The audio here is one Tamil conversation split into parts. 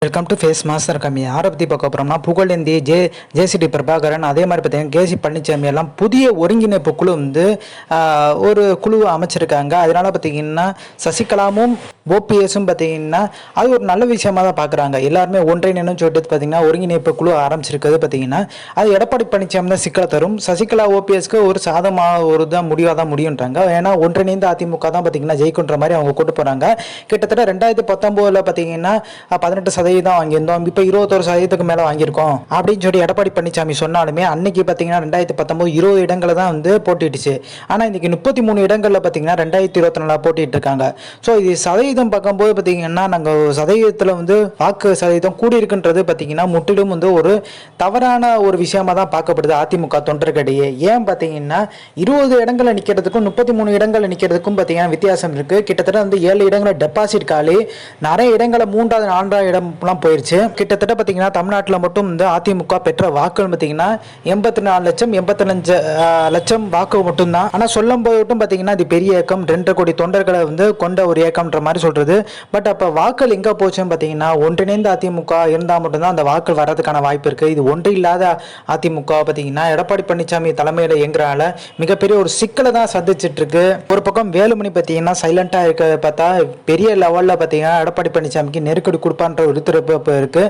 வெல்கம் டு ஃபேஸ் மாஸ்டர் கம்மி. யாரை பற்றி பார்க்க போகிறோம்னா புகழேந்தி ஜேசிடி பிரபாகரன், அதே மாதிரி பார்த்தீங்கன்னா கேசி பழனிசாமி எல்லாம் புதிய ஒருங்கிணைப்பு குழு ஒரு குழுவை அமைச்சிருக்காங்க. அதனால பார்த்தீங்கன்னா சசிகலாவும் ஓபிஎஸும் பார்த்தீங்கன்னா அது ஒரு நல்ல விஷயமா தான் பார்க்குறாங்க. எல்லாருமே ஒன்றிணைன்னு சொல்லிட்டு பார்த்தீங்கன்னா ஒருங்கிணைப்பு குழு ஆரம்பிச்சிருக்கிறது பார்த்தீங்கன்னா அது எடப்பாடி பழனிசாமி தான் சிக்கலை தரும். சசிகலா ஓபிஎஸ்க்கு ஒரு சாதமாக ஒரு தான் முடிவாக தான் முடியுன்றாங்க. ஏன்னா ஒன்றிணைந்த அதிமுக தான் பார்த்தீங்கன்னா ஜெயிக்குன்ற மாதிரி அவங்க கூட்டு போகிறாங்க. கிட்டத்தட்ட 2019 பார்த்தீங்கன்னா 18% வாங்கியிருந்தோம், இப்போ 21% மேலே வாங்கியிருக்கோம் அப்படின்னு சொல்லி எடப்பாடி பழனிசாமி சொன்னாலுமே அன்னைக்கு பார்த்தீங்கன்னா 2019 20 இடங்களை தான் போட்டிட்டுச்சு. ஆனால் இன்னைக்கு 33 இடங்களில் பார்த்தீங்கன்னா 2024 போட்டிட்டு இருக்காங்க. ஸோ இது சதவீதம் பார்க்கும்போது பார்த்தீங்கன்னா நாங்கள் சதவீதத்தில் வாக்கு சதவீதம் கூடியிருக்குன்றது பார்த்தீங்கன்னா முற்றிலும் ஒரு தவறான ஒரு விஷயமா தான் பார்க்கப்படுது அதிமுக தொண்டர்களிடையே. ஏன் பார்த்தீங்கன்னா 20 இடங்களை நிற்கிறதுக்கும் 33 இடங்களை நிற்கிறதுக்கும் பார்த்தீங்கன்னா வித்தியாசம் இருக்கு. கிட்டத்தட்ட 7 இடங்களை டெபாசிட் காலி, நிறைய இடங்களை 3வது 4வது இடம்லாம் போயிருச்சு. கிட்டத்தட்ட பார்த்தீங்கன்னா தமிழ்நாட்டில் மட்டும் அதிமுக பெற்ற வாக்குகள் பார்த்தீங்கன்னா 84 லட்சம் 85 லட்சம் வாக்கு மட்டும்தான். ஆனால் சொல்லும் போதும் பார்த்தீங்கன்னா இது பெரிய இயக்கம், 2 கோடி தொண்டர்களை கொண்ட ஒரு இயக்கம்ன்ற மாதிரி சொல்றது. பட் அப்போ வாக்குகள் எங்கே போச்சுன்னு பார்த்தீங்கன்னா ஒன்றிணைந்த அதிமுக இருந்தால் மட்டும்தான் அந்த வாக்குகள் வர்றதுக்கான வாய்ப்பு இருக்கு. இது ஒன்று இல்லாத அதிமுக பார்த்தீங்கன்னா எடப்பாடி பழனிசாமி தலைமையில் இயங்குறனால மிகப்பெரிய ஒரு சிக்கலை தான் சந்திச்சிட்டு இருக்கு. ஒரு பக்கம் வேலுமணி பார்த்தீங்கன்னா சைலண்டா இருக்க பார்த்தா பெரிய லெவலில் பார்த்தீங்கன்னா எடப்பாடி பழனிசாமிக்கு நெருக்கடி கொடுப்பான்ற ஒரு திருப்பு இருக்கு.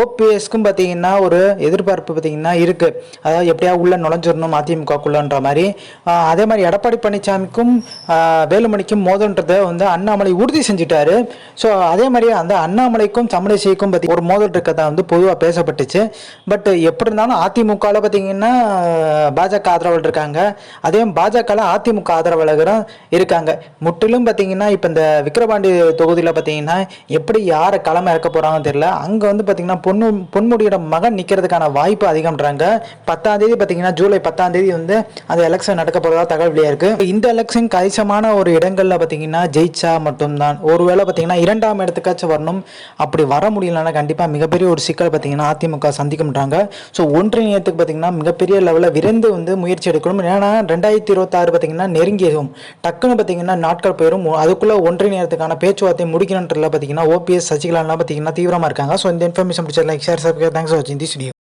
ஓபிஎஸ்க்கும் பார்த்தீங்கன்னா ஒரு எதிர்பார்ப்பு பார்த்தீங்கன்னா இருக்கு, அதாவது எப்படியா உள்ள நுழைஞ்சிடணும் அதிமுகக்குள்ளன்ற மாதிரி. அதே மாதிரி எடப்பாடி பழனிசாமிக்கும் வேலுமணிக்கும் மோதல்ன்றதை அண்ணாமலை உறுதி செஞ்சுட்டாரு. ஸோ அதே மாதிரி அந்த அண்ணாமலைக்கும் தமிழிசைக்கும் பற்றி ஒரு மோதல் இருக்கதா பொதுவாக பேசப்பட்டுச்சு. பட் எப்படி இருந்தாலும் அதிமுகவில் பார்த்தீங்கன்னா பாஜக ஆதரவாளர் இருக்காங்க, அதே பாஜக அதிமுக ஆதரவாளர்களும் இருக்காங்க. முற்றிலும் பார்த்தீங்கன்னா இப்போ இந்த விக்கிரவாண்டி தொகுதியில் பார்த்தீங்கன்னா எப்படி யாரை களம் இறக்க போறாங்கன்னு தெரியல. அங்க பார்த்தீங்கன்னா பொன்முடியோட மகன் நிக்கிறதுக்கான வாய்ப்பு அதிகம்ன்றாங்க. 10ஆம் தேதி பார்த்தீங்கன்னா ஜூலை 10ஆம் தேதி அந்த எலெக்ஷன் நடக்க போறதா தகவல் வெளியா இருக்கு. இந்த எலெக்ஷன் கணிசமான ஒரு இடங்கள்ல பார்த்தீங்கன்னா ஜெயிச்சா மட்டும்தான், ஒருவேளை பார்த்தீங்கன்னா 2ஆம் இடத்துக்காச்சும் வரணும். அப்படி வர முடியலன்னா கண்டிப்பா மிகப்பெரிய ஒரு சிக்கல் பார்த்தீங்கன்னா அதிமுக சந்திக்கும்ன்றாங்க. ஸோ ஒன்றிணையத்துக்கு பார்த்தீங்கன்னா மிகப்பெரிய லெவலில் விரைந்து முயற்சி எடுக்கணும். ஏன்னா 2026 பார்த்தீங்கன்னா நெருங்கியும் டக்குன்னு பார்த்தீங்கன்னா நாட்கள் போயிடும். அதுக்குள்ள ஒன்றிணையத்துக்கான பேச்சுவார்த்தை முடிக்கணுன்றதுல பார்த்தீங்கன்னா ஓபிஎஸ் சசிகலா பார்த்தீங்கன்னா தீவிரமா இருக்காங்க. ஸோ இந்த இன்ஃபர்மேஷன் பிடிச்ச like share subscribe. Thanks for வாட்சிங் திஸ் வீடியோ.